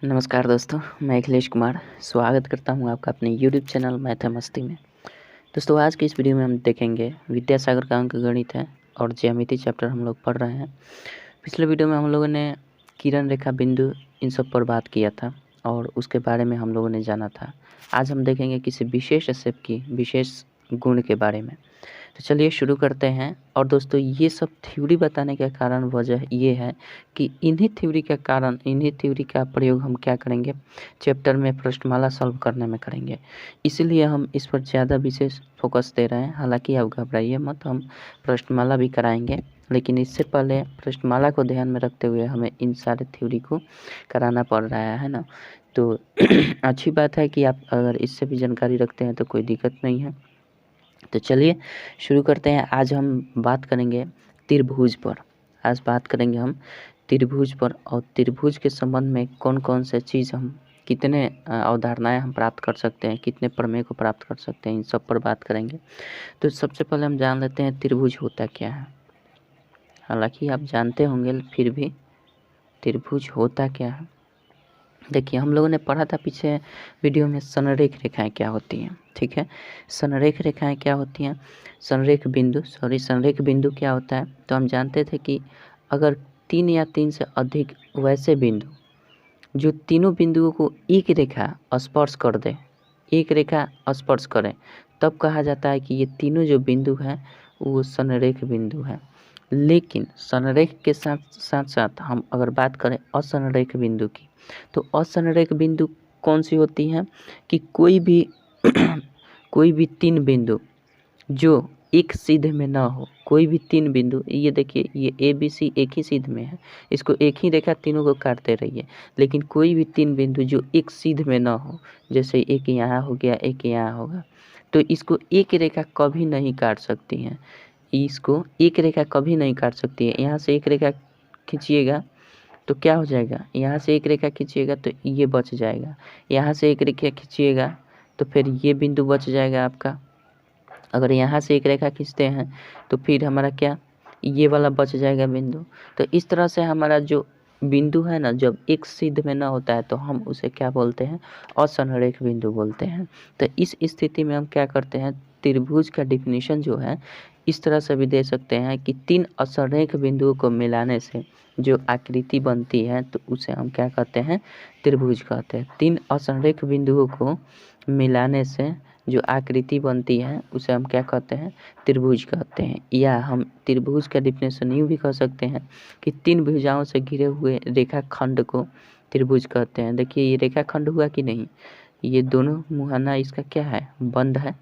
नमस्कार दोस्तों, मैं अखिलेश कुमार स्वागत करता हूं आपका अपने यूट्यूब चैनल मैथ है मस्ती में। दोस्तों, आज की इस वीडियो में हम देखेंगे विद्यासागर का अंक गणित है और ज्यामिति चैप्टर हम लोग पढ़ रहे हैं। पिछले वीडियो में हम लोगों ने किरण रेखा बिंदु इन सब पर बात किया था और उसके बारे में हम लोगों ने जाना था। आज हम देखेंगे किसी विशेष स्टेप की विशेष गुण के बारे में। तो चलिए शुरू करते हैं। और दोस्तों, ये सब थ्योरी बताने का कारण वजह ये है कि इन्हीं थ्योरी का प्रयोग हम क्या करेंगे, चैप्टर में प्रश्नमाला सॉल्व करने में करेंगे। इसीलिए हम इस पर ज़्यादा विशेष फोकस दे रहे हैं। हालांकि आप घबराइए मत, हम प्रश्नमाला भी कराएंगे, लेकिन इससे पहले प्रश्नमाला को ध्यान में रखते हुए हमें इन सारे थ्योरी को कराना पड़ रहा है ना। तो अच्छी बात है कि आप अगर इससे भी जानकारी रखते हैं तो कोई दिक्कत नहीं है। तो चलिए शुरू करते हैं। आज हम बात करेंगे त्रिभुज पर। आज बात करेंगे हम त्रिभुज पर, और त्रिभुज के संबंध में कौन कौन से चीज़ हम कितने अवधारणाएं हम प्राप्त कर सकते हैं, कितने प्रमेय को प्राप्त कर सकते हैं, इन सब पर बात करेंगे। तो सबसे पहले हम जान लेते हैं त्रिभुज होता क्या है। हालांकि आप जानते होंगे, फिर भी त्रिभुज होता क्या है। देखिए, हम लोगों ने पढ़ा था पीछे वीडियो में संरेख रेखाएं क्या होती हैं। ठीक है, संरेख रेखाएं क्या होती हैं, संरेख बिंदु क्या होता है। तो हम जानते थे कि अगर 3 या 3 से अधिक वैसे बिंदु जो तीनों बिंदुओं को एक रेखा स्पर्श कर दे, एक रेखा स्पर्श करें, तब कहा जाता है कि ये तीनों जो बिंदु हैं वो संरेख बिंदु हैं। लेकिन संरेख के साथ साथ हम अगर बात करें असंरेख बिंदु की, तो असंरेख बिंदु कौन सी होती हैं कि कोई भी कोई भी 3 बिंदु जो एक सीधे में ना हो, कोई भी 3 बिंदु, ये देखिए ये ABC एक ही सीध में है, इसको एक ही रेखा तीनों को काटते रहिए, लेकिन कोई भी 3 बिंदु जो एक सीध में ना हो, जैसे एक यहाँ हो गया, एक यहाँ होगा, तो इसको एक रेखा कभी नहीं काट सकती हैं। इसको एक रेखा कभी नहीं काट सकती है। यहाँ से एक रेखा खींचिएगा तो क्या हो जाएगा, यहाँ से एक रेखा खींचिएगा तो ये बच जाएगा, यहाँ से एक रेखा खींचिएगा तो फिर ये बिंदु बच जाएगा आपका। अगर यहाँ से एक रेखा खींचते हैं तो फिर हमारा क्या, ये वाला बच जाएगा बिंदु। तो इस तरह से हमारा जो बिंदु है ना, जब एक सीध में ना होता है तो हम उसे क्या बोलते हैं, असंरेख बिंदु बोलते हैं। तो इस स्थिति में हम क्या करते हैं, त्रिभुज का डिफिनीशन जो है इस तरह से भी दे सकते हैं कि 3 असंरेख बिंदुओं को मिलाने से जो आकृति बनती है तो उसे हम क्या कहते हैं, त्रिभुज कहते हैं। 3 असंरेख बिंदुओं को मिलाने से जो आकृति बनती है उसे हम क्या कहते हैं, त्रिभुज कहते हैं। या हम त्रिभुज का डिफिनेशन यूँ भी कह सकते हैं कि 3 भुजाओं से घिरे हुए रेखाखंड को त्रिभुज कहते हैं। देखिए ये रेखाखंड हुआ कि नहीं, ये दोनों मुहाना इसका क्या है, बंद है,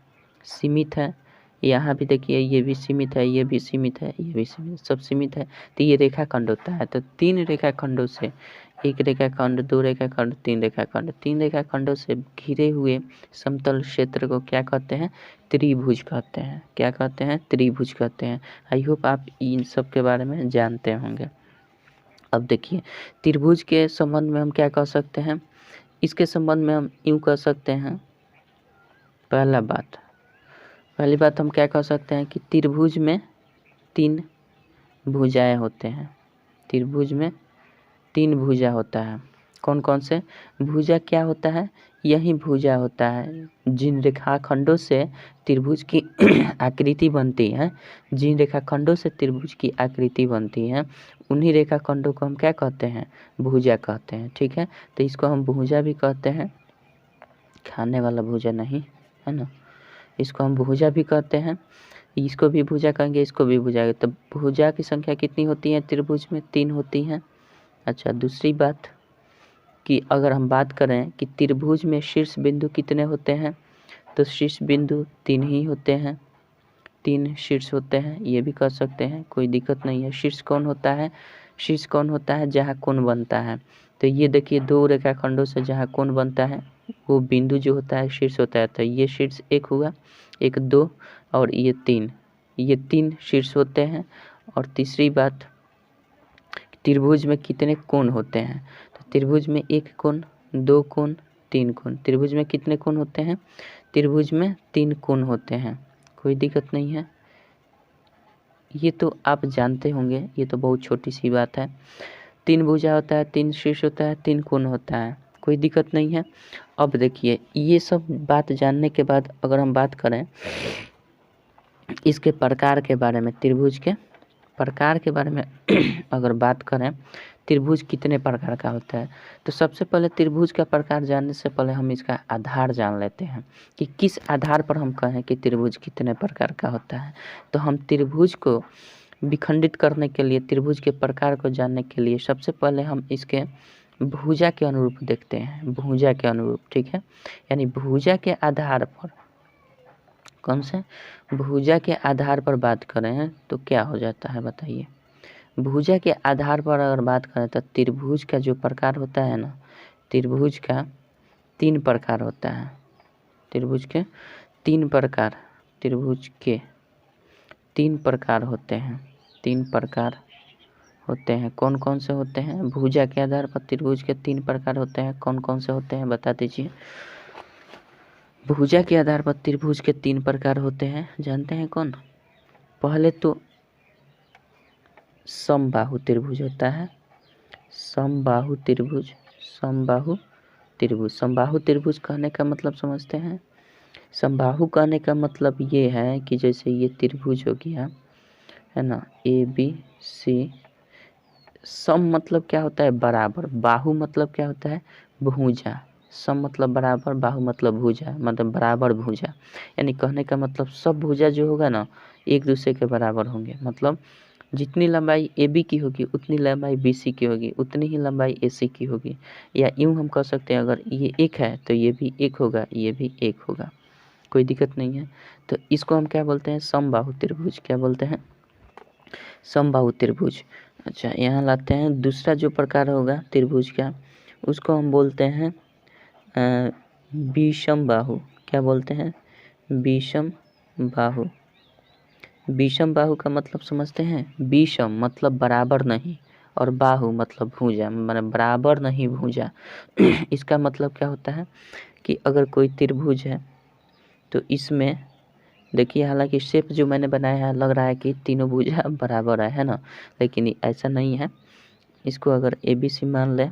सीमित है। यहाँ भी देखिए ये भी सीमित है, ये भी सीमित है, ये भी सीमित, सब सीमित है। तो ये रेखाखंड होता है। तो 3 रेखाखंडों से, एक रेखाखंड, 2 रेखाखंड, 3 रेखाखंड, 3 रेखाखंडों से घिरे हुए समतल क्षेत्र को क्या कहते हैं, त्रिभुज कहते हैं। क्या कहते हैं, त्रिभुज कहते हैं। आई होप आप इन सब के बारे में जानते होंगे। अब देखिए त्रिभुज के संबंध में हम क्या कह सकते हैं, इसके संबंध में हम यूँ कह सकते हैं, पहली बात हम क्या कह सकते हैं कि त्रिभुज में 3 भुजाएं होते हैं। त्रिभुज में 3 भुजा होता है। कौन कौन से भुजा क्या होता है, यही भुजा होता है जिन रेखाखंडों से त्रिभुज की आकृति बनती है, जिन रेखाखंडों से त्रिभुज की आकृति बनती है उन्हीं रेखाखंडों को हम क्या कहते हैं, भुजा कहते हैं। ठीक है, तो इसको हम भुजा भी कहते हैं, खाने वाला भुजा नहीं है ना, इसको हम भुजा भी कहते हैं, इसको भी भुजा कहेंगे, इसको भी भुजा। तो भुजा की संख्या कितनी होती है त्रिभुज में, 3 होती हैं। अच्छा, दूसरी बात कि अगर हम बात करें कि त्रिभुज में शीर्ष बिंदु कितने होते हैं, तो शीर्ष बिंदु 3 ही होते हैं, 3 शीर्ष होते हैं, ये भी कह सकते हैं, कोई दिक्कत नहीं है। शीर्ष कौन होता है, शीर्ष कौन होता है जहाँ कोण बनता है। तो ये देखिए 2 रेखाखंडों से जहाँ कोण बनता है वो बिंदु जो होता है शीर्ष होता है। तो ये शीर्ष 1 हुआ, 1 2 और ये 3, ये 3 शीर्ष होते हैं। और तीसरी बात, त्रिभुज में कितने कोण होते हैं, तो त्रिभुज में 1 कोण, 2 कोण, 3 कोण। त्रिभुज में कितने कोण होते हैं, त्रिभुज में 3 कोण होते हैं, कोई दिक्कत नहीं है। ये तो आप जानते होंगे, ये तो बहुत छोटी सी बात है। 3 भुजा होता है, 3 शीर्ष होता है, 3 कोण होता है। कोई दिक्कत नहीं है। अब देखिए ये सब बात जानने के बाद अगर हम बात करें इसके प्रकार के बारे में, त्रिभुज के प्रकार के बारे में अगर बात करें, त्रिभुज कितने प्रकार का होता है, तो सबसे पहले त्रिभुज का प्रकार जानने से पहले हम इसका आधार जान लेते हैं कि किस आधार पर हम कहें कि त्रिभुज कितने प्रकार का होता है। तो हम त्रिभुज को विखंडित करने के लिए, त्रिभुज के प्रकार को जानने के लिए सबसे पहले हम इसके भुजा के अनुरूप देखते हैं, भुजा के अनुरूप, ठीक है। यानी भुजा के आधार पर, कौन से भुजा के आधार पर बात करें तो क्या हो जाता है बताइए। भुजा के आधार पर अगर बात करें तो त्रिभुज का जो प्रकार होता है ना, त्रिभुज का 3 प्रकार होता है। त्रिभुज के 3 प्रकार, त्रिभुज के 3 प्रकार होते हैं। 3 प्रकार होते हैं, कौन कौन से होते हैं? भुजा के आधार पर त्रिभुज के 3 प्रकार होते हैं, कौन कौन से होते हैं बता दीजिए। भुजा के आधार पर त्रिभुज के 3 प्रकार होते हैं, जानते हैं कौन? पहले तो समबाहु त्रिभुज होता है, समबाहु त्रिभुज, समबाहु त्रिभुज। समबाहु त्रिभुज कहने का मतलब समझते हैं? समबाहु कहने का मतलब ये है कि जैसे ये त्रिभुज हो गया है ना, ए बी सी। सम मतलब क्या होता है? बराबर। बाहु मतलब क्या होता है? भुजा। सम मतलब बराबर, बाहु मतलब भुजा, मतलब बराबर भुजा। यानी कहने का मतलब सब भुजा जो होगा ना एक दूसरे के बराबर होंगे। मतलब जितनी लंबाई ए बी की होगी उतनी लंबाई बी सी की होगी, उतनी ही लंबाई ए सी की होगी। या यूँ हम कह सकते हैं अगर ये एक है तो ये भी एक होगा, ये भी एक होगा, कोई दिक्कत नहीं है। तो इसको हम क्या बोलते हैं? समबाहु त्रिभुज। क्या बोलते हैं? समबाहु त्रिभुज। अच्छा, यहाँ लाते हैं दूसरा जो प्रकार होगा त्रिभुज का, उसको हम बोलते हैं विषम बाहु। क्या बोलते हैं? विषम बाहु। विषम बाहु का मतलब समझते हैं? विषम मतलब बराबर नहीं, और बाहु मतलब भुजा, मतलब बराबर नहीं भुजा। इसका मतलब क्या होता है कि अगर कोई त्रिभुज है तो इसमें देखिए, हालांकि शेप जो मैंने बनाया है लग रहा है कि तीनों भुजा बराबर है ना, लेकिन ऐसा नहीं है। इसको अगर ए बी सी मान ले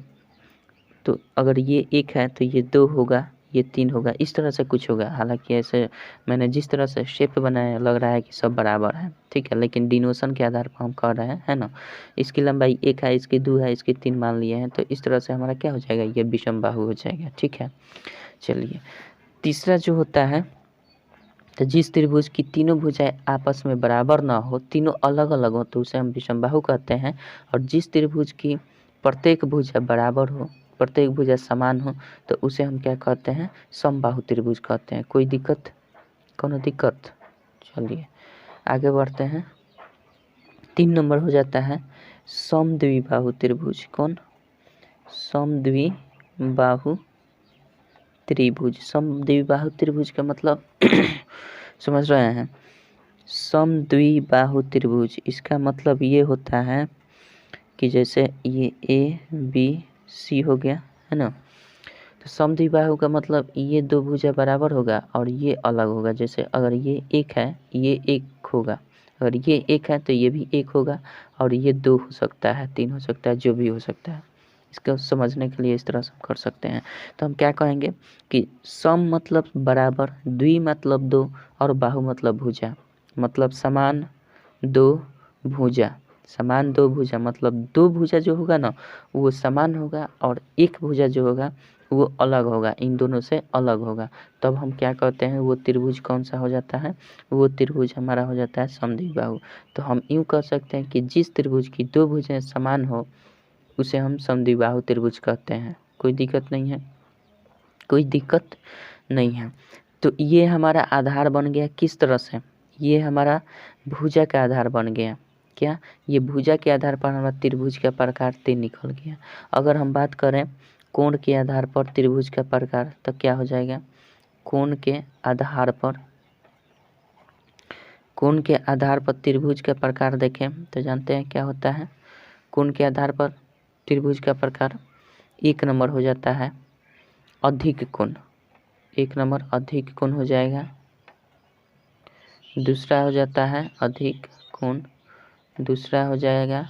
तो अगर ये 1 है तो ये 2 होगा, ये 3 होगा, इस तरह से कुछ होगा। हालांकि ऐसे मैंने जिस तरह से शेप बनाया है लग रहा है कि सब बराबर है, ठीक है, लेकिन डिनोशन के आधार पर हम कह रहे हैं, है ना। इसकी लंबाई 1 है, इसकी 2 है, इसकी 3 मान लिए हैं, तो इस तरह से हमारा क्या हो जाएगा? ये विषम बाहु हो जाएगा, ठीक है। चलिए, तीसरा जो होता है, तो जिस त्रिभुज की तीनों भुजाएं आपस में बराबर ना हो, तीनों अलग अलग हो, तो उसे हम विषम बाहु कहते हैं। और जिस त्रिभुज की प्रत्येक भुजा बराबर हो, प्रत्येक भुजा समान हो, तो उसे हम क्या कहते हैं? समबाहु त्रिभुज कहते हैं। कोई दिक्कत? कोनो दिक्कत? चलिए आगे बढ़ते हैं। 3 नंबर हो जाता है समद्विबाहु त्रिभुज। कौन? समद्विबाहु त्रिभुज। समद्विबाहु त्रिभुज का मतलब समझ रहे हैं? समद्विबाहु त्रिभुज, इसका मतलब ये होता है कि जैसे ये ए बी सी हो गया, है ना। तो समद्विबाहु का मतलब ये 2 भुजा बराबर होगा और ये अलग होगा। जैसे अगर ये 1 है, ये 1 होगा, अगर ये 1 है तो ये भी 1 होगा, और ये 2 हो सकता है, 3 हो सकता है, जो भी हो सकता है। इसको समझने के लिए इस तरह से हम कर सकते हैं। तो हम क्या कहेंगे कि सम मतलब बराबर, द्वि मतलब 2, और बाहु मतलब भुजा, मतलब समान 2 भुजा। समान 2 भुजा मतलब 2 भुजा जो होगा ना वो समान होगा, और 1 भुजा जो होगा वो अलग होगा, इन दोनों से अलग होगा। तब हम क्या कहते हैं? वो त्रिभुज कौन सा हो जाता है? वो त्रिभुज हमारा हो जाता है समद्विबाहु। तो हम यूँ कह सकते हैं कि जिस त्रिभुज की 2 भुजाएं समान हो उसे हम समद्विबाहु त्रिभुज कहते हैं। कोई दिक्कत नहीं है? कोई दिक्कत नहीं है। तो ये हमारा आधार बन गया किस तरह से? ये हमारा भुजा का आधार बन गया। क्या? ये भुजा के आधार पर हमारा त्रिभुज का प्रकार 3 निकल गया। अगर हम बात करें कोण के आधार पर त्रिभुज का प्रकार, तो क्या हो जाएगा? कोण के आधार पर, कोण के आधार पर त्रिभुज का प्रकार देखें तो जानते हैं क्या होता है? कोण के आधार पर त्रिभुज का प्रकार 1 नंबर हो जाता है अधिक कोण। 1 नंबर अधिक कोण हो जाएगा। दूसरा हो जाता है अधिक कोण, दूसरा हो जाएगा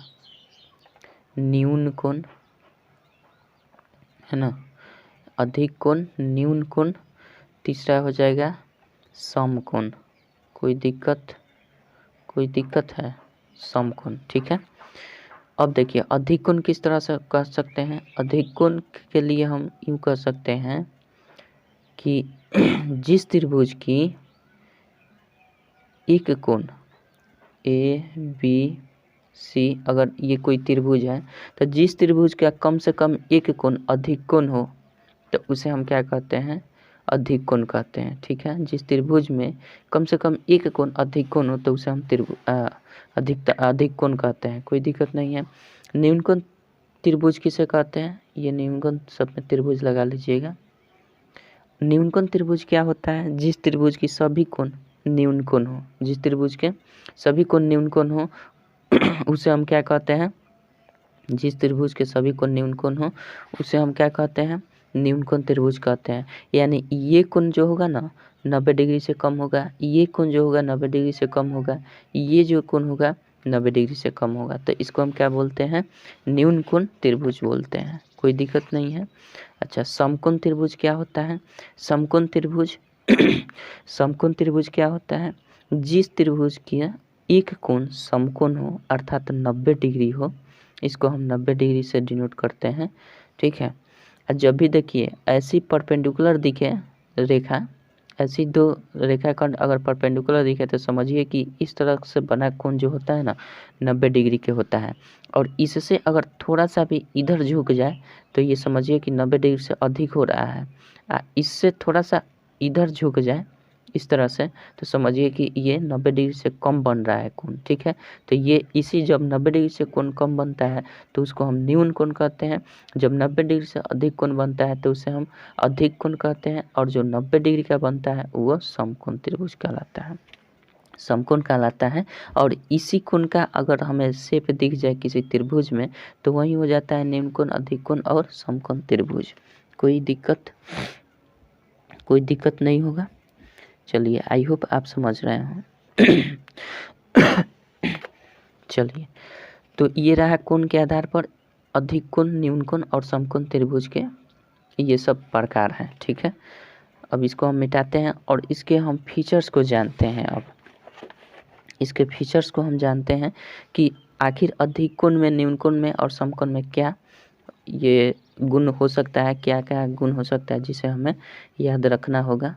न्यून कोण, है ना। अधिक कोण, न्यून कोण, तीसरा हो जाएगा समकोण। कोई दिक्कत है? समकोण, ठीक है। अब देखिए अधिक कोण किस तरह से कह सकते हैं। अधिक कोण के लिए हम यूँ कह सकते हैं कि जिस त्रिभुज की एक कोण ए बी सी, अगर ये कोई त्रिभुज है तो जिस त्रिभुज का कम से कम एक कोण अधिक कोण हो तो उसे हम क्या कहते हैं? अधिक कोण कहते हैं, ठीक है। जिस त्रिभुज में कम से कम एक कोण अधिक कोण हो तो उसे हम अधिक कोण कहते हैं। कोई दिक्कत नहीं है। न्यून कोण त्रिभुज किसे कहते हैं? ये न्यून कोण सब में त्रिभुज लगा लीजिएगा। न्यून कोण त्रिभुज क्या होता है? जिस त्रिभुज की सभी कोण न्यून कोण हो, जिस त्रिभुज के सभी कोण न्यून कोण हो उसे हम क्या कहते हैं? जिस त्रिभुज के सभी कोण न्यून कोण हो उसे हम क्या कहते हैं? न्यून कोण त्रिभुज कहते हैं। यानी ये कोण जो होगा ना 90 डिग्री से कम होगा, ये कोण जो होगा 90 डिग्री से कम होगा, ये जो कोण होगा 90 डिग्री से कम होगा, तो इसको हम क्या बोलते हैं? न्यून कोण त्रिभुज बोलते हैं। कोई दिक्कत नहीं है। अच्छा, समकोण त्रिभुज क्या होता है? समकोण त्रिभुज समकोण त्रिभुज क्या होता है? जिस त्रिभुज की एक कोण समकोण हो अर्थात 90 डिग्री हो, इसको हम 90 डिग्री से डिनोट करते हैं, ठीक है। जब भी देखिए ऐसी परपेंडिकुलर दिखे रेखा, ऐसी दो रेखाखंड अगर परपेंडिकुलर दिखे तो समझिए कि इस तरह से बना कोण जो होता है ना 90 डिग्री के होता है। और इससे अगर थोड़ा सा भी इधर झुक जाए तो ये समझिए कि 90 डिग्री से अधिक हो रहा है। इससे थोड़ा सा इधर झुक जाए इस तरह से तो समझिए कि ये 90 डिग्री से कम बन रहा है कोण, ठीक है। तो ये इसी जब 90 डिग्री से कोण कम बनता है तो उसको हम न्यून कोण कहते हैं। जब 90 डिग्री से अधिक कोण बनता है तो उसे हम अधिक कोण कहते हैं। और जो 90 डिग्री का बनता है वो समकोण त्रिभुज कहलाता है, समकोण कहलाता है। और इसी कोण का अगर हमें शेप दिख जाए किसी त्रिभुज में तो वही हो जाता है न्यून कोण, अधिक कोण और समकोण त्रिभुज। कोई दिक्कत नहीं होगा। चलिए, आई होप आप समझ रहे हैं। चलिए, तो ये रहा कोण के आधार पर अधिक कोण, न्यून कोण और समकोण त्रिभुज के ये सब प्रकार हैं, ठीक है। अब इसको हम मिटाते हैं और इसके हम फीचर्स को जानते हैं। अब इसके फीचर्स को हम जानते हैं कि आखिर अधिक कोण में, न्यून कोण में और समकोण में क्या ये गुण हो सकता है, क्या क्या गुण हो सकता है जिसे हमें याद रखना होगा,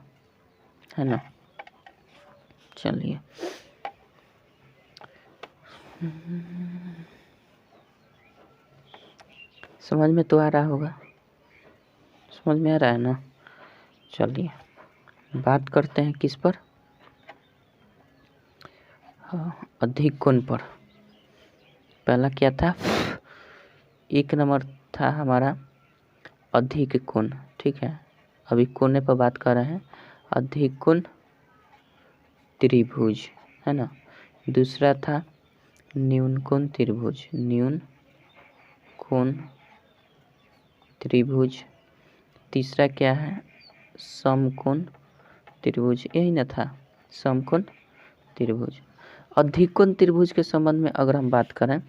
है ना। चलिए, समझ में तो आ रहा होगा, समझ में आ रहा है ना। चलिए, बात करते हैं किस पर? अधिक कोण पर। पहला क्या था? एक नंबर था हमारा अधिक कोण, ठीक है। अभी कोने पर बात कर रहे हैं, अधिक कोण त्रिभुज, है ना। दूसरा था न्यून कोण त्रिभुज, न्यून कोण त्रिभुज। तीसरा क्या है? समकोण त्रिभुज, यही ना था, समकोण त्रिभुज। अधिक कोण त्रिभुज के संबंध में अगर हम बात करें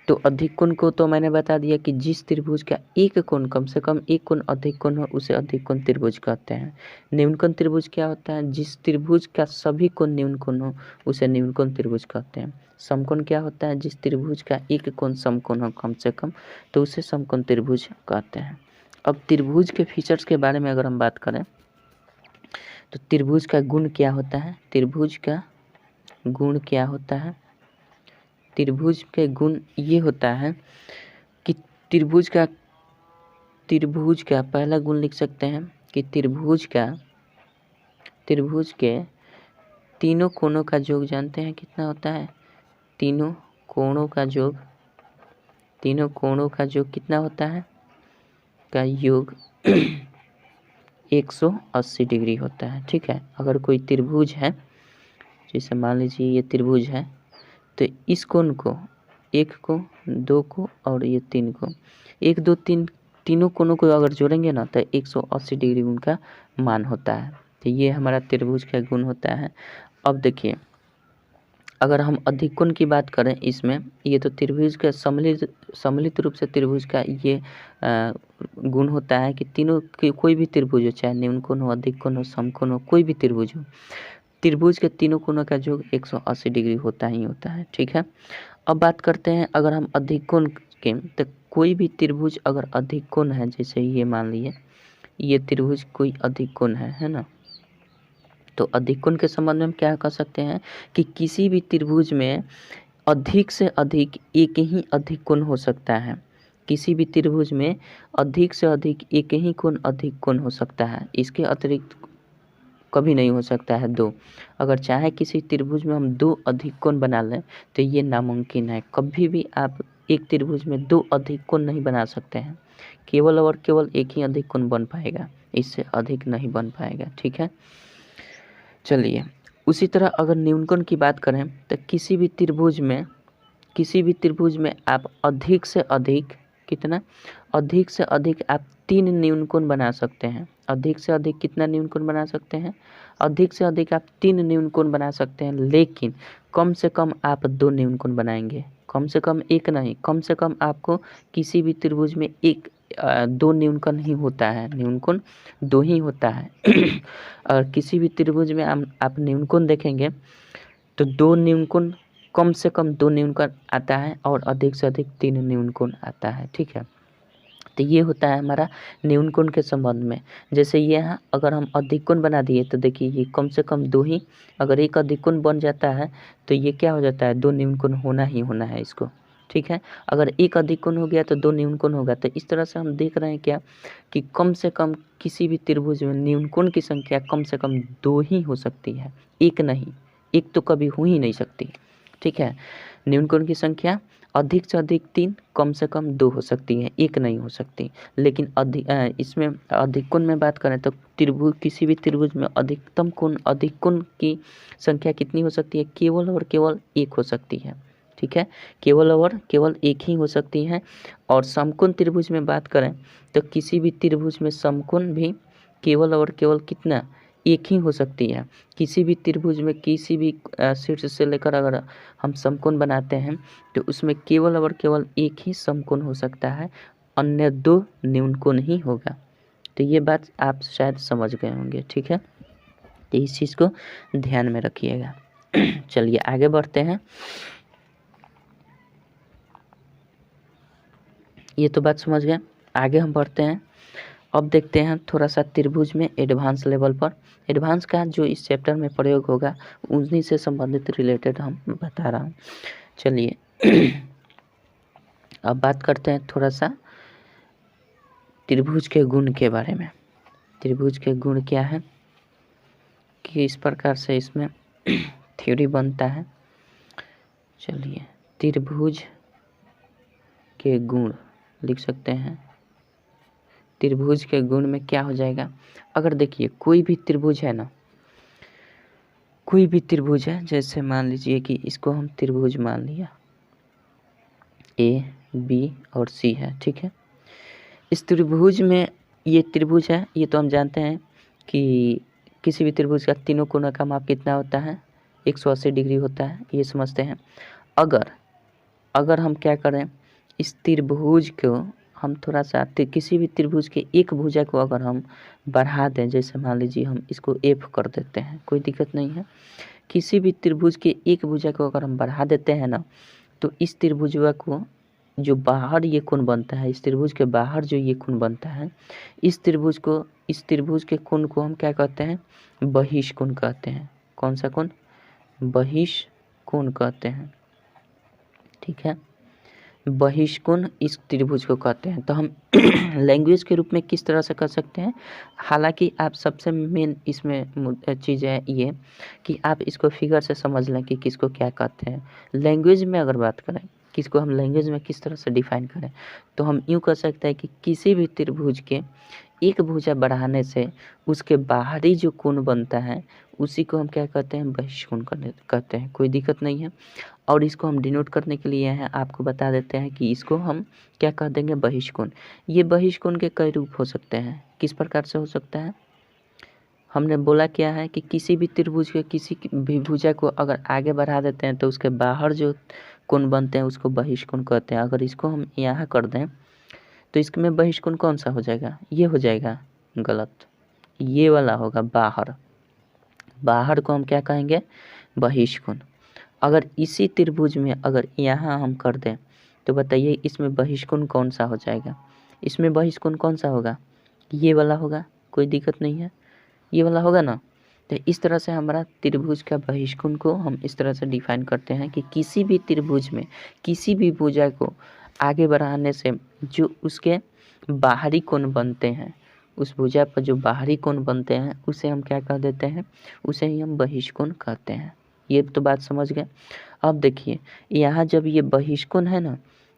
तो अधिक कोण को तो मैंने बता दिया कि जिस त्रिभुज का एक कोण कम से कम एक कोण अधिक कोण हो उसे अधिक कोण त्रिभुज कहते हैं। न्यून कोण त्रिभुज क्या होता है? जिस त्रिभुज का सभी कोण न्यून कोण हो उसे न्यून कोण त्रिभुज कहते हैं। समकोण क्या होता है? जिस त्रिभुज का एक कोण समकोण हो कम से कम तो उसे समकोण त्रिभुज कहते हैं। अब त्रिभुज के फीचर्स के बारे में अगर हम बात करें तो त्रिभुज का गुण क्या होता है? त्रिभुज का गुण क्या होता है? त्रिभुज के गुण ये होता है कि त्रिभुज का पहला गुण लिख सकते हैं कि त्रिभुज के तीनों कोणों का योग जानते हैं कितना होता है? तीनों कोणों का योग कितना होता है? का योग 180 डिग्री होता है, ठीक है। अगर कोई त्रिभुज है, जैसे मान लीजिए ये त्रिभुज है, तो इस कोण को, एक को, दो को और ये तीन को, एक दो तीन, तीनों कोणों को अगर जोड़ेंगे ना तो 180 डिग्री उनका मान होता है। तो ये हमारा त्रिभुज का गुण होता है। अब देखिए, अगर हम अधिक कोण की बात करें इसमें, ये तो त्रिभुज का सम्मिलित रूप से त्रिभुज का ये गुण होता है कि तीनों कोई भी त्रिभुज हो, चाहे न्यून कोण हो, अधिक कोण हो, समकोण हो, कोई भी त्रिभुज हो, त्रिभुज के तीनों कोणों का योग 180 डिग्री होता ही होता है। ठीक है, अब बात करते हैं अगर हम अधिक कोण के, तो कोई भी त्रिभुज अगर अधिक कोण है, जैसे ये मान लिए ये त्रिभुज कोई अधिक कोण है ना, तो अधिक कोण के संबंध में हम क्या कह सकते हैं कि किसी भी त्रिभुज में अधिक से अधिक एक ही अधिक कोण हो सकता है। किसी भी त्रिभुज में अधिक से अधिक एक ही कोण अधिक कोण हो सकता है, इसके अतिरिक्त कभी नहीं हो सकता है दो। अगर चाहे किसी त्रिभुज में हम दो अधिक कोण बना लें तो ये नामुमकिन है। कभी भी आप एक त्रिभुज में दो अधिक कोण नहीं बना सकते हैं, केवल और केवल एक ही अधिक कोण बन पाएगा, इससे अधिक नहीं बन पाएगा। ठीक है, चलिए उसी तरह अगर न्यूनकोण की बात करें तो किसी भी त्रिभुज में आप अधिक से अधिक कितना, अधिक से अधिक आप 3 न्यूनकोण बना सकते हैं। अधिक से अधिक कितना न्यूनकोण बना सकते हैं, अधिक से अधिक आप 3 न्यूनकोण बना सकते हैं, लेकिन कम से कम आप 2 न्यूनकोण बनाएंगे, कम से कम एक नहीं, कम से कम आपको किसी भी त्रिभुज में एक 2 न्यूनकोण ही होता है, न्यूनकोण 2 ही होता है। और किसी भी त्रिभुज में आप न्यूनकोण देखेंगे तो 2 न्यूनकोण, कम से कम 2 न्यूनकोण आता है और अधिक से अधिक 3 न्यूनकोण आता है। ठीक है, तो ये होता है हमारा न्यूनकोण के संबंध में। जैसे ये यहाँ अगर हम अधिक कोण बना दिए तो देखिए ये कम से कम 2 ही, अगर एक अधिक कोण बन जाता है तो ये क्या हो जाता है, 2 न्यूनकोण होना ही होना है इसको। ठीक है, अगर एक अधिक कोण हो गया तो 2 न्यूनकोण होगा। तो इस तरह से हम देख रहे हैं क्या कि कम से कम किसी भी त्रिभुज में न्यूनकोण की संख्या कम से कम 2 ही हो सकती है, एक नहीं, एक तो कभी हो ही नहीं सकती। ठीक है, न्यूनकोण की संख्या अधिक से अधिक 3, कम से कम 2 हो सकती है, एक नहीं हो सकती। लेकिन इसमें अधिक कोण में बात करें तो त्रिभुज, किसी भी त्रिभुज में अधिकतम कोण, अधिक कोण की संख्या कितनी हो सकती है, केवल और केवल एक हो सकती है। ठीक है, केवल और केवल एक ही हो सकती है। और समकोण त्रिभुज में बात करें तो किसी भी त्रिभुज में समकोण भी केवल और केवल कितना, एक ही हो सकती है। किसी भी त्रिभुज में किसी भी शीर्ष से लेकर अगर हम समकोण बनाते हैं तो उसमें केवल और केवल एक ही समकोण हो सकता है, अन्य 2 न्यूनकोण ही होगा। तो ये बात आप शायद समझ गए होंगे। ठीक है, तो इस चीज़ को ध्यान में रखिएगा। चलिए आगे बढ़ते हैं। ये तो बात समझ गए, आगे हम बढ़ते हैं। अब देखते हैं थोड़ा सा त्रिभुज में एडवांस लेवल पर। एडवांस का जो इस चैप्टर में प्रयोग होगा उन्हीं से संबंधित रिलेटेड हम बता रहा हूँ। चलिए अब बात करते हैं थोड़ा सा त्रिभुज के गुण के बारे में। त्रिभुज के गुण क्या है, कि इस प्रकार से इसमें थ्योरी बनता है। चलिए त्रिभुज के गुण लिख सकते हैं। त्रिभुज के गुण में क्या हो जाएगा, अगर देखिए कोई भी त्रिभुज है ना, कोई भी त्रिभुज है, जैसे मान लीजिए कि इसको हम त्रिभुज मान लिया, ए बी और सी है। ठीक है, इस त्रिभुज में ये त्रिभुज है, ये तो हम जानते हैं कि किसी भी त्रिभुज का तीनों कोणों का माप कितना होता है, 180 डिग्री होता है, ये समझते हैं। अगर हम क्या करें, इस त्रिभुज को हम थोड़ा सा किसी भी त्रिभुज के एक भुजा को अगर हम बढ़ा दें, जैसे मान लीजिए हम इसको एफ कर देते हैं, कोई दिक्कत नहीं है। किसी भी त्रिभुज के एक भुजा को अगर हम बढ़ा देते हैं ना, तो इस त्रिभुजा को जो बाहर ये कोण बनता है, इस त्रिभुज के बाहर जो ये कोण बनता है, इस त्रिभुज के कोण को हम क्या कहते हैं, बहिष कोण कहते हैं। कौन सा कोण, बहिष कोण कहते हैं। ठीक है, बहिष कोण इस त्रिभुज को कहते हैं। तो हम लैंग्वेज के रूप में किस तरह से कर सकते हैं, हालांकि आप सबसे मेन इसमें चीज़ है ये कि आप इसको फिगर से समझ लें कि किसको क्या कहते हैं। लैंग्वेज में अगर बात करें, किसको हम लैंग्वेज में किस तरह से डिफाइन करें, तो हम यूँ कह सकते हैं कि किसी भी त्रिभुज के एक भुजा बढ़ाने से उसके बाहरी जो कोण बनता है उसी को हम क्या कहते हैं, बहिष कोण कहते हैं। कोई दिक्कत नहीं है। और इसको हम डिनोट करने के लिए हैं, आपको बता देते हैं कि इसको हम क्या कह देंगे, बहिष कोण। ये बहिष कोण के कई रूप हो सकते हैं, किस प्रकार से हो सकता है, हमने बोला क्या है कि किसी भी त्रिभुज के किसी भी भुजा को अगर आगे बढ़ा देते हैं तो उसके बाहर जो कोण बनते हैं उसको बहिष्कोण कहते हैं। अगर इसको हम यहाँ कर दें तो इसमें बहिष्कोण कौन सा हो जाएगा, ये हो जाएगा, गलत, ये वाला होगा बाहर। बाहर को हम क्या कहेंगे, बहिष्कोण। अगर इसी त्रिभुज में अगर यहाँ हम कर दें तो बताइए इसमें बहिष्कोण कौन सा हो जाएगा, इसमें बहिष्कोण कौन सा होगा, ये वाला होगा, कोई दिक्कत नहीं है, ये वाला होगा ना। तो इस तरह से हमारा त्रिभुज का बहिष्कोण को हम इस तरह से डिफाइन करते हैं कि किसी भी त्रिभुज में किसी भी भुजा को आगे बढ़ाने से जो उसके बाहरी कोण बनते हैं, उस भुजा पर जो बाहरी कोण बनते हैं उसे हम क्या कह देते हैं, उसे ही हम बहिष्कोण कहते हैं। ये तो बात समझ गए। अब देखिए यहाँ जब ये बहिष्कोण है ना,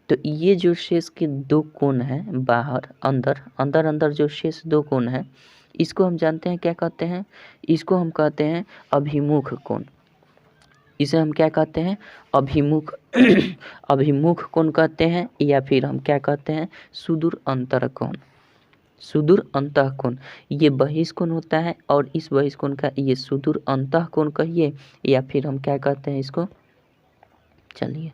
तो ये जो शेष के दो कोण हैं बाहर अंदर अंदर अंदर जो शेष दो कोण हैं, इसको हम जानते हैं क्या कहते हैं, इसको हम कहते हैं अभिमुख कोण। इसे हम क्या कहते हैं, अभिमुख अभिमुख कोण कहते हैं, या फिर हम क्या कहते हैं, सुदूर अंतर कोण। सुदूर अंतः कोण ये बहिष्कोण होता है, और इस बहिष्कोण का ये सुदूर अंतः कोण कहिए, या फिर हम क्या कहते हैं इसको, चलिए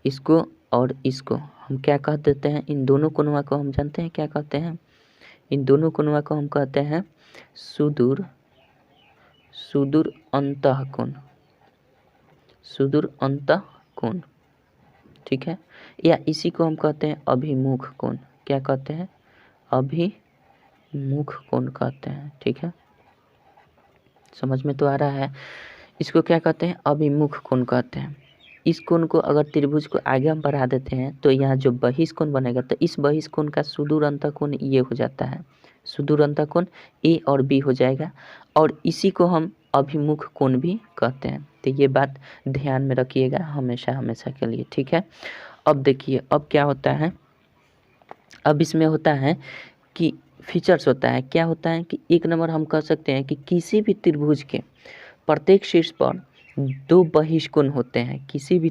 इसको और इसको हम क्या कह देते हैं, इन दोनों कोणों को हम जानते हैं क्या कहते हैं, इन दोनों कोणों को हम कहते हैं सुदूर अंतः कोण, सुदूर अंतः कोण, ठीक है। या इसी को हम कहते हैं अभिमुख कोण। क्या कहते हैं, अभिमुख कोण कहते हैं, ठीक है। समझ में तो आ रहा है। इसको क्या कहते हैं, अभिमुख कोण कहते हैं। इस कोण को अगर त्रिभुज को आगे हम बढ़ा देते हैं तो यहाँ जो बहिष्कोण बनेगा, तो इस बहिष्कोण का सुदूर अंतः कोण ये हो जाता है, सुदूर अंतः कोण ए और बी हो जाएगा, और इसी को हम अभिमुख कोण भी कहते हैं। तो ये बात ध्यान में रखिएगा हमेशा हमेशा के लिए, ठीक है। अब देखिए अब क्या होता है, अब इसमें होता है कि फीचर्स होता है, क्या होता है कि एक नंबर हम कह सकते हैं कि किसी भी त्रिभुज के प्रत्येक शीर्ष पर दो बहिष्कोण होते हैं। किसी भी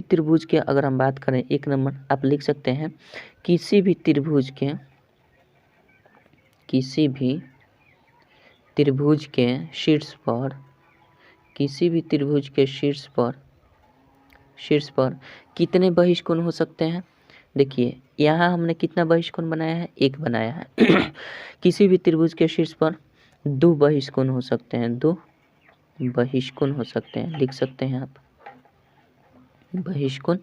त्रिभुज के अगर हम बात करें, एक नंबर आप लिख सकते हैं, किसी भी त्रिभुज के शीर्ष पर, किसी भी त्रिभुज के शीर्ष पर कितने बहिष्कोण हो सकते हैं। देखिए यहाँ हमने कितना बहिष्कोण बनाया है, एक बनाया है। किसी भी त्रिभुज के शीर्ष पर दो बहिष्कोण हो सकते हैं, दो बहिष्कोण हो सकते हैं, लिख सकते हैं आप, बहिष्कोण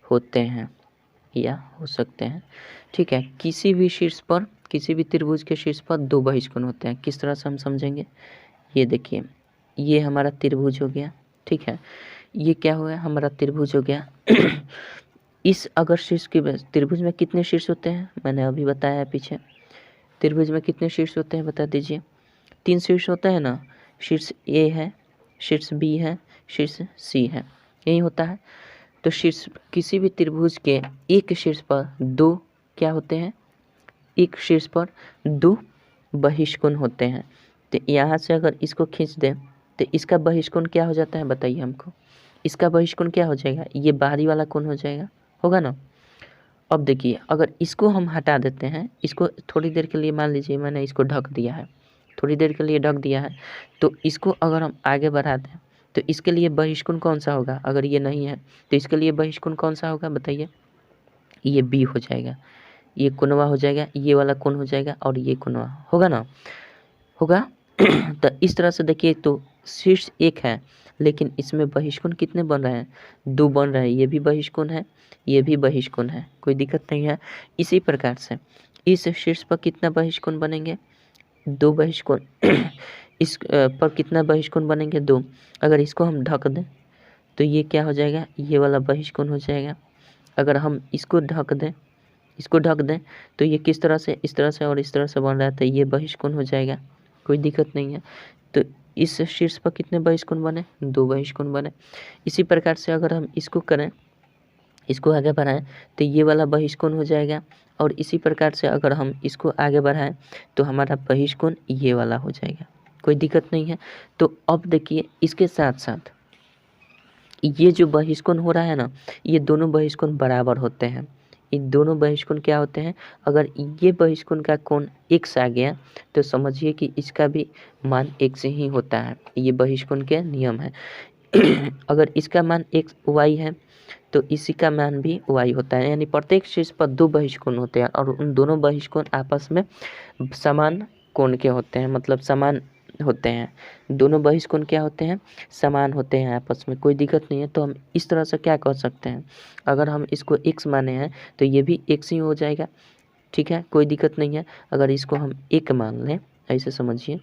होते हैं या हो सकते हैं, ठीक है। किसी भी शीर्ष पर, किसी भी त्रिभुज के शीर्ष पर दो बहिष्कोण होते हैं। किस तरह से हम समझेंगे, ये देखिए ये हमारा त्रिभुज हो गया, ठीक है। ये क्या हुआ, हमारा त्रिभुज हो गया। इस अगर शीर्ष के त्रिभुज में कितने शीर्ष होते हैं, मैंने अभी बताया पीछे, त्रिभुज में कितने शीर्ष होते हैं बता दीजिए, 3 शीर्ष होता है ना, शीर्ष ए है, शीर्ष बी है, शीर्ष सी है, यही होता है। तो शीर्ष किसी भी त्रिभुज के एक शीर्ष पर दो क्या होते हैं, एक शीर्ष पर दो बहिष्कोण होते हैं। तो यहाँ से अगर इसको खींच दें तो इसका बहिष्कोण क्या हो जाता है बताइए हमको, इसका बहिष्कोण क्या हो जाएगा, ये बाहरी वाला कोण हो जाएगा, होगा ना। अब देखिए अगर इसको हम हटा देते हैं, इसको थोड़ी देर के लिए, मान लीजिए मैंने इसको ढक दिया है, थोड़ी देर के लिए ढक दिया है, तो इसको अगर हम आगे बढ़ा दें तो इसके लिए बहिष्कोण कौन सा होगा, अगर ये नहीं है तो इसके लिए बहिष्कोण कौन सा होगा बताइए, ये बी हो जाएगा, ये कोनवा हो जाएगा, ये वाला कोण हो जाएगा, और ये कोनवा होगा ना, होगा। तो इस तरह से देखिए, तो शीर्ष एक है लेकिन इसमें बहिष्कोण कितने बन रहे हैं, दो बन रहे हैं, ये भी बहिष्कोण है, ये भी बहिष्कोण है, कोई दिक्कत नहीं है। इसी प्रकार से इस शीर्ष पर कितना बहिष्कोण बनेंगे, दो बहिष्कोण। इस पर कितना बहिष्कोण बनेंगे, दो। अगर इसको हम ढक दें तो ये क्या हो जाएगा, ये वाला बहिष्कोण हो जाएगा। अगर हम इसको ढक दें, इसको ढक दें तो ये किस तरह से, इस तरह से और इस तरह से बन रहा है, तो ये बहिष्कोण हो जाएगा, कोई दिक्कत नहीं है। तो इस शीर्ष पर कितने बहिष्कोण बने, दो बहिष्कोण बने। इसी प्रकार से अगर हम इसको करें, इसको आगे बढ़ाएं तो ये वाला बहिष्कोण हो जाएगा, और इसी प्रकार से अगर हम इसको आगे बढ़ाएं तो हमारा बहिष्कोण ये वाला हो जाएगा, कोई दिक्कत नहीं है। तो अब देखिए इसके साथ साथ ये जो बहिष्कोण हो रहा है ना, ये दोनों बहिष्कोण बराबर होते हैं, इन दोनों बहिष्कोण क्या होते हैं, अगर ये बहिष्कोण का कोण x आ गया तो समझिए कि इसका भी मान x ही होता है। ये बहिष्कोण के नियम है। अगर इसका मान x y है तो इसी का मान भी y होता है, यानी प्रत्येक शीर्ष पर दो बहिष्कोण होते हैं और उन दोनों बहिष्कोण आपस में समान कोण के होते हैं, मतलब समान होते हैं। दोनों बहिष्कोण क्या होते हैं, समान होते हैं आपस में, कोई दिक्कत नहीं है। तो हम इस तरह से क्या कर सकते हैं, अगर हम इसको x माने हैं तो ये भी x ही हो जाएगा, ठीक है, कोई दिक्कत नहीं है। अगर इसको हम 1 मान लें, ऐसे समझिए,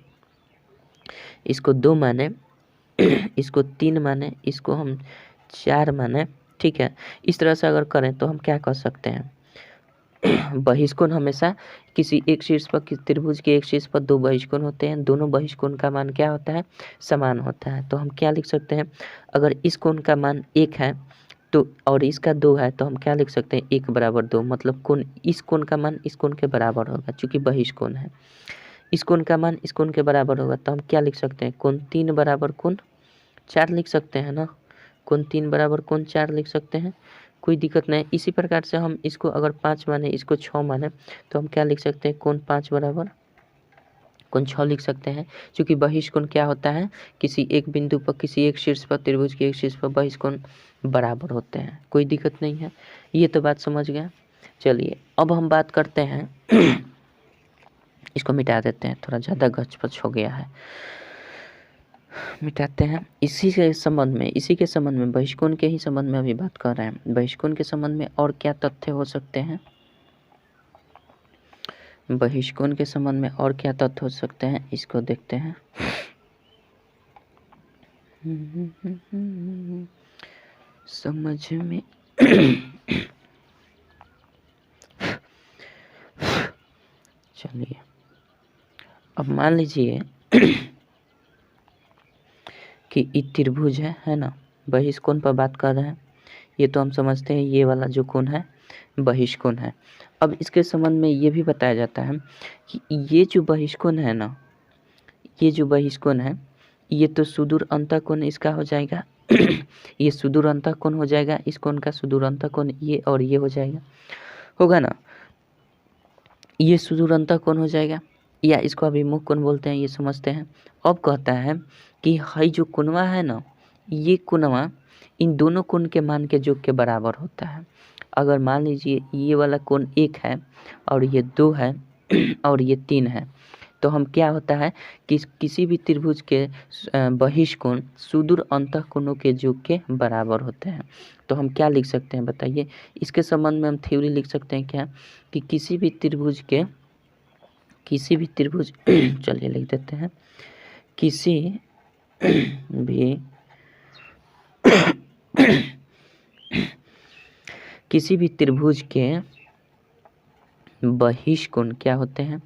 इसको 2 माने, इसको 3 माने, इसको हम 4 माने, ठीक है। इस तरह से अगर करें तो हम क्या कर सकते हैं, बहिष्कोण हमेशा किसी एक शीर्ष पर, किसी त्रिभुज के एक शीर्ष पर दो बहिष्कोण होते हैं, दोनों बहिष्कोण का मान क्या होता है, समान होता है। तो हम क्या लिख सकते हैं, अगर इस कोण का मान 1 है तो और इसका 2 है तो हम क्या लिख सकते हैं, 1 बराबर 2, मतलब कोण, इस कोण का मान इस कोण के बराबर होगा चूंकि बहिष्कोण है। इस कोण का मान इस कोण के बराबर होगा तो हम क्या लिख सकते हैं, कोण 3 बराबर कोण 4 लिख सकते हैं ना, कोण 3 बराबर कोण 4 लिख सकते हैं, कोई दिक्कत नहीं। इसी प्रकार से हम इसको अगर 5 माने, इसको 6 माने तो हम क्या लिख सकते हैं, कोण 5 बराबर कोण 6 लिख सकते हैं। क्योंकि बहिष्कोण क्या होता है, किसी एक बिंदु पर, किसी एक शीर्ष पर, त्रिभुज के एक शीर्ष पर बहिष्कोण बराबर होते हैं, कोई दिक्कत नहीं है। ये तो बात समझ गया। चलिए अब हम बात करते हैं इसको मिटा देते हैं, थोड़ा ज़्यादा गचपच हो गया है, मिटाते हैं। इसी के संबंध में बहिष्कोण के ही संबंध में अभी बात कर रहे हैं। बहिष्कोण के संबंध में और क्या तथ्य हो सकते हैं, बहिष्कोण के संबंध में और क्या तथ्य हो सकते हैं, इसको देखते हैं। समझ में चलिए अब मान लीजिए कि ये त्रिभुज है ना, बहिष्कोण पर बात कर रहे हैं। ये तो हम समझते हैं ये वाला जो कोण है बहिष्कोण है। अब इसके संबंध में ये भी बताया जाता है कि ये जो बहिष्कोण है ना, ये जो बहिष्कोण है ये तो सुदूर अंतःकोण इसका हो जाएगा ये सुदूर अंतःकोण हो जाएगा, इस कोण का सुदूर अंतःकोण ये और ये हो जाएगा, होगा ना, ये सुदूर अंतःकोण हो जाएगा, या इसको अभिमुख कोण बोलते हैं, ये समझते हैं। अब कहता है कि हई जो कोणवा है ना, ये कोणवा इन दोनों कोण के मान के योग के बराबर होता है। अगर मान लीजिए ये वाला कोण 1 है और ये 2 है और ये 3 है, तो हम क्या होता है कि किसी भी त्रिभुज के बहिष्कोण सुदूर अंतःकोणों के योग के बराबर होते हैं। तो हम क्या लिख सकते हैं बताइए, इसके संबंध में हम थ्योरी लिख सकते हैं क्या, कि किसी भी त्रिभुज चलिए लिख देते हैं, किसी भी त्रिभुज के बहिष्कोण क्या होते हैं,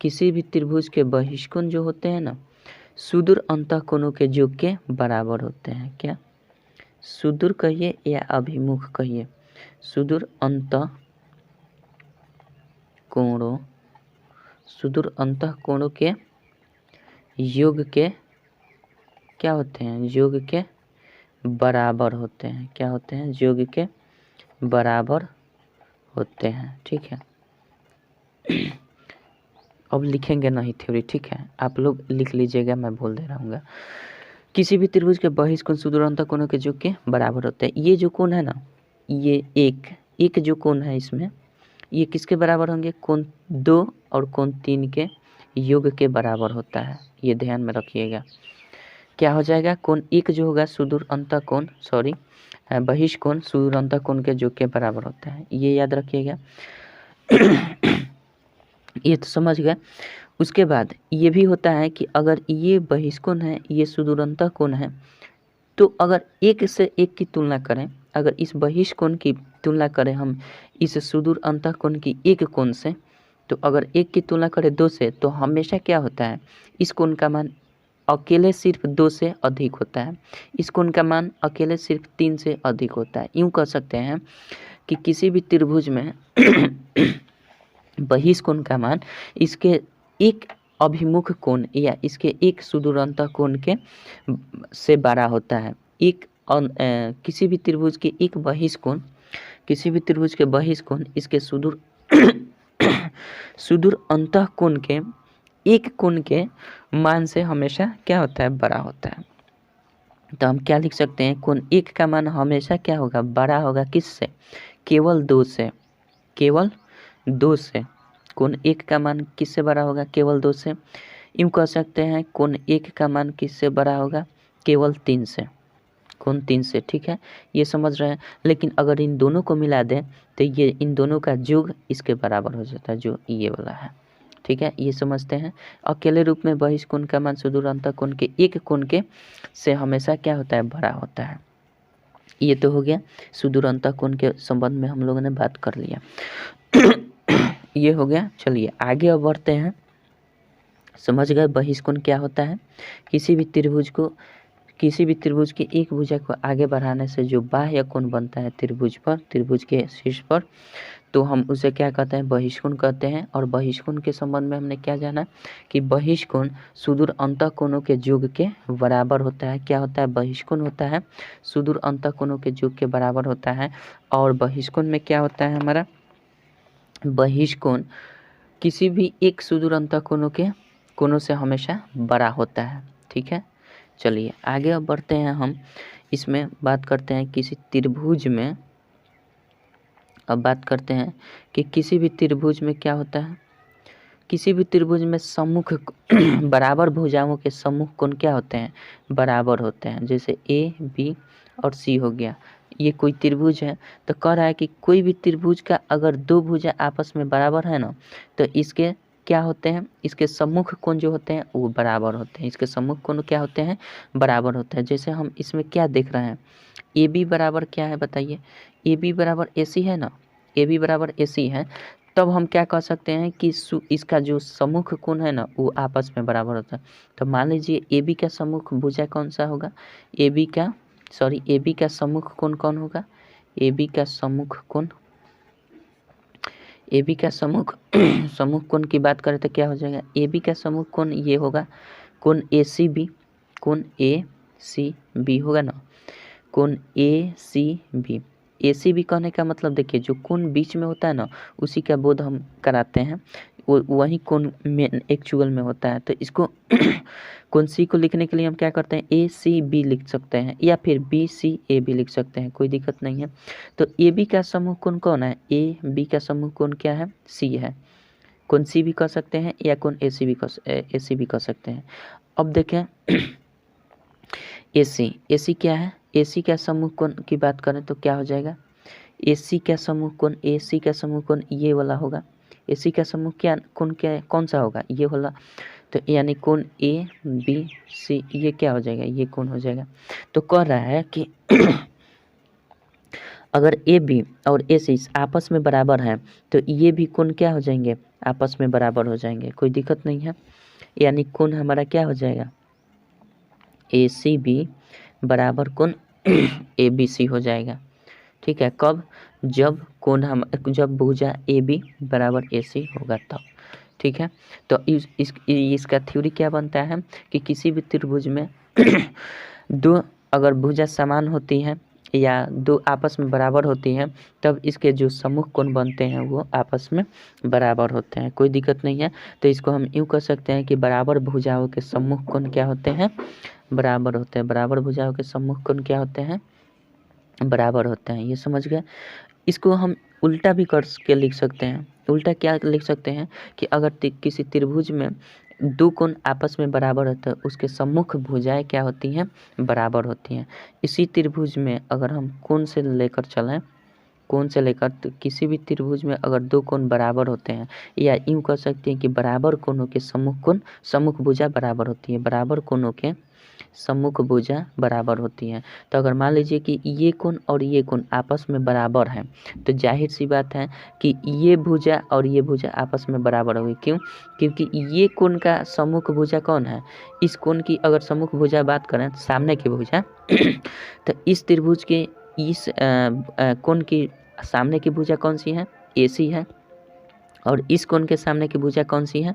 किसी भी त्रिभुज के बहिष्कोण जो होते हैं ना, सुदूर अंतःकोणों के योग के बराबर होते हैं। क्या, सुदूर कहिए या अभिमुख कहिए, सुदूर अंतःकोणों के योग के क्या होते हैं, योग के बराबर होते हैं। क्या होते हैं, योग के बराबर होते हैं, ठीक है। अब लिखेंगे नहीं थ्योरी, ठीक है, आप लोग लिख लीजिएगा, मैं बोल दे रहा हूँ। किसी भी त्रिभुज के बहिष्कोण सुदूर अंतःकोणों के योग के बराबर होते हैं। ये जो कोण है ना, ये एक जो कोण है इसमें, ये किसके बराबर होंगे, कोण 2 और कोण 3 के योग के बराबर होता है, ये ध्यान में रखिएगा। क्या हो जाएगा, कोण 1 जो होगा सुदूर अंतःकोण, बहिष्कोण सुदूर अंतःकोण के योग के बराबर होता है, ये याद रखिएगा। ये तो समझ गए। उसके बाद ये भी होता है कि अगर ये बहिष्कोण है, ये सुदूर अंतःकोण है, तो अगर 1 से 1 की तुलना करें, अगर इस बहिष्कोण की तुलना करें हम इस सुदूर अंतःकोण की एक कोण से, तो अगर 1 की तुलना करें 2 से, तो हमेशा क्या होता है, इस कोण का मान अकेले सिर्फ 2 से अधिक होता है, इस कोण का मान अकेले सिर्फ 3 से अधिक होता है। यूँ कह सकते हैं कि किसी भी त्रिभुज में बहिष्कोण का मान इसके एक अभिमुख कोण या इसके एक सुदूर अंतःकोण के से बड़ा होता है। किसी भी त्रिभुज के एक बहिष्कोण किसी भी त्रिभुज के बहिष्कोण इसके सुदूर सुदूर अंतः कोण के एक कोण के मान से हमेशा क्या होता है, बड़ा होता है। तो हम क्या लिख सकते हैं, कोण एक का मान हमेशा क्या होगा, बड़ा होगा किससे, केवल 2 से, केवल 2 से। कोण एक का मान किससे बड़ा होगा, केवल 2 से। यूँ कह सकते हैं कोण एक का मान किससे बड़ा होगा, केवल 3 से, कोण 3 से। ठीक है, ये समझ रहे हैं। लेकिन अगर इन दोनों को मिला दें तो ये इन दोनों का योग इसके बराबर हो जाता है, जो ये वाला है। ठीक है, ये समझते हैं। अकेले रूप में बहिष्कोण का मान सुदूर अंतः कोण के एक कोण के से हमेशा क्या होता है, बड़ा होता है। ये तो हो गया सुदूर अंतः कोण के संबंध में हम लोगों ने बात कर लिया। ये हो गया। चलिए आगे अब बढ़ते हैं। समझ गए बहिष्कोण क्या होता है। किसी भी त्रिभुज के एक भुजा को आगे बढ़ाने से जो बाह्य कोण बनता है त्रिभुज पर, त्रिभुज के शीर्ष पर, तो हम उसे क्या कहते हैं, बहिष्कोण कहते हैं। और बहिष्कोण के संबंध में हमने क्या जाना कि बहिष्कोण सुदूर अंतः कोणों के योग के बराबर होता है। क्या होता है, बहिष्कोण होता है सुदूर अंतः कोणों के योग के बराबर होता है। और बहिष्कोण में क्या होता है, हमारा बहिष्कोण किसी भी एक सुदूर अंतः कोणों से हमेशा बड़ा होता है। ठीक है, चलिए आगे अब बढ़ते हैं। हम इसमें बात करते हैं किसी त्रिभुज में। अब बात करते हैं कि किसी भी त्रिभुज में क्या होता है, किसी भी त्रिभुज में सम्मुख बराबर भुजाओं के सम्मुख कोण क्या होते हैं, बराबर होते हैं। जैसे ए बी और सी हो गया, ये कोई त्रिभुज है। तो कह रहा है कि कोई भी त्रिभुज का अगर दो भुजा आपस में बराबर है ना, तो इसके क्या होते हैं, इसके सम्मुख कोण जो होते हैं वो बराबर होते हैं। इसके सम्मुख कोण क्या होते हैं, बराबर होते हैं। जैसे हम इसमें क्या देख रहे हैं, ए बी बराबर क्या है बताइए, ए बी बराबर ए सी है ना, ए बी बराबर ए सी है। तब हम क्या कह सकते हैं कि इसका जो सम्मुख कोण है ना वो आपस में बराबर होता है। तो मान लीजिए ए बी का सम्मुख भुजा कौन सा होगा, ए बी का सम्मुख कोण कौन होगा, ए बी का सम्मुख कोण, ए बी का सम्मुख कोण की बात करें तो क्या हो जाएगा, ए बी का सम्मुख कोण ये होगा कोण ए सी बी, कोण ए सी बी होगा ना, कोण ए सी बी। ए सी बी कहने का मतलब देखिए जो कोण बीच में होता है ना उसी का बोध हम कराते हैं, वो वही कोण में एक्चुअल में होता है। तो इसको कोण सी को लिखने के लिए हम क्या करते हैं, ए सी बी लिख सकते हैं या फिर बी सी ए बी लिख सकते हैं, कोई दिक्कत नहीं है। तो ए बी का सम्मुख कोण कौन है, ए बी का सम्मुख कोण क्या है, सी है। कोण सी भी कह सकते हैं या कोण ए सी भी कह सकते हैं। अब देखें ए सी क्या है, ए सी का सम्मुख कोण की बात करें तो क्या हो जाएगा, ए सी का सम्मुख कोण, ए सी का सम्मुख कोण ये वाला होगा। ए सी का सम्मुख क्या कोण क्या है, कौन सा होगा, ये वाला। तो यानी कोण ए बी सी ये क्या हो जाएगा, ये कोण हो जाएगा। तो कह रहा है कि अगर ए बी और ए सी आपस में बराबर हैं तो ये भी कोण क्या हो जाएंगे, आपस में बराबर हो जाएंगे, कोई दिक्कत नहीं है। यानी कोण हमारा क्या हो जाएगा, ए सी बी बराबर कोण ए बी सी हो जाएगा। ठीक है, कब, जब भुजा ए बी बराबर ए सी होगा तब। ठीक है, तो इसका थ्योरी क्या बनता है कि किसी भी त्रिभुज में दो अगर भुजा समान होती हैं या दो आपस में बराबर होती हैं तब इसके जो सम्मुख कोण बनते हैं वो आपस में बराबर होते हैं, कोई दिक्कत नहीं है। तो इसको हम यूँ कह सकते हैं कि बराबर भुजाओं के सम्मुख कोण क्या होते हैं, बराबर होते हैं। बराबर भुजाओं के सम्मुख कोण क्या होते हैं, बराबर होते हैं। ये समझ गए। इसको हम उल्टा भी कर के लिख सकते हैं। उल्टा क्या लिख सकते हैं कि अगर किसी त्रिभुज में दो कोण आपस में बराबर होता है उसके सम्मुख भुजाएं क्या होती हैं, बराबर होती हैं। इसी त्रिभुज में अगर हम कोण से लेकर चलें, कोण से लेकर तो किसी भी त्रिभुज में अगर दो कोण बराबर होते हैं या यूँ कह सकते हैं कि बराबर कोणों के सम्मुख भुजा बराबर होती है, बराबर कोणों के सम्मुख भुजा बराबर होती हैं। तो अगर मान लीजिए कि ये कोण और ये कोण आपस में बराबर हैं तो जाहिर सी बात है कि ये भुजा और ये भुजा आपस में बराबर होगी। क्यों, क्योंकि ये कोण का सम्मुख भुजा कौन है, इस कोण की अगर सम्मुख भुजा बात करें सामने की भुजा तो इस त्रिभुज के इस कोण की सामने की भुजा कौन सी है, ए सी है। और इस कोण के सामने की भुजा कौन सी है,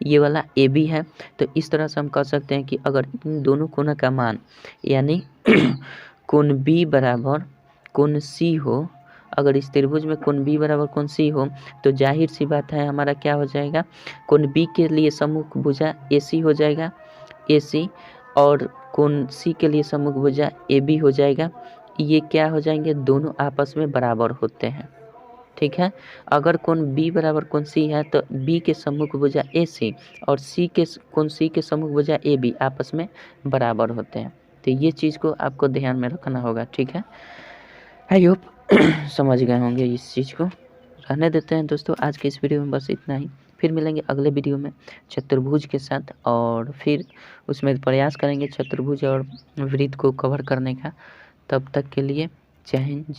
ये वाला ए बी है। तो इस तरह से हम कह सकते हैं कि अगर इन दोनों कोणों का मान यानी कोण बी बराबर कोण सी हो अगर इस त्रिभुज में कोण बी बराबर कोण सी हो तो जाहिर सी बात है हमारा क्या हो जाएगा, कोण बी के लिए सम्मुख भुजा ए सी हो जाएगा, ए सी, और कोण सी के लिए सम्मुख भुजा ए बी हो जाएगा। ये क्या हो जाएंगे, दोनों आपस में बराबर होते हैं। ठीक है, अगर कोण बी बराबर कोण सी है तो बी के सम्मुख भुजा ए सी और कोण सी के सम्मुख भुजा ए बी आपस में बराबर होते हैं। तो ये चीज़ को आपको ध्यान में रखना होगा। ठीक है, आई होप समझ गए होंगे इस चीज़ को। रहने देते हैं दोस्तों, आज के इस वीडियो में बस इतना ही। फिर मिलेंगे अगले वीडियो में चतुर्भुज के साथ, और फिर उसमें प्रयास करेंगे चतुर्भुज और वृत्त को कवर करने का। तब तक के लिए जय हिंद।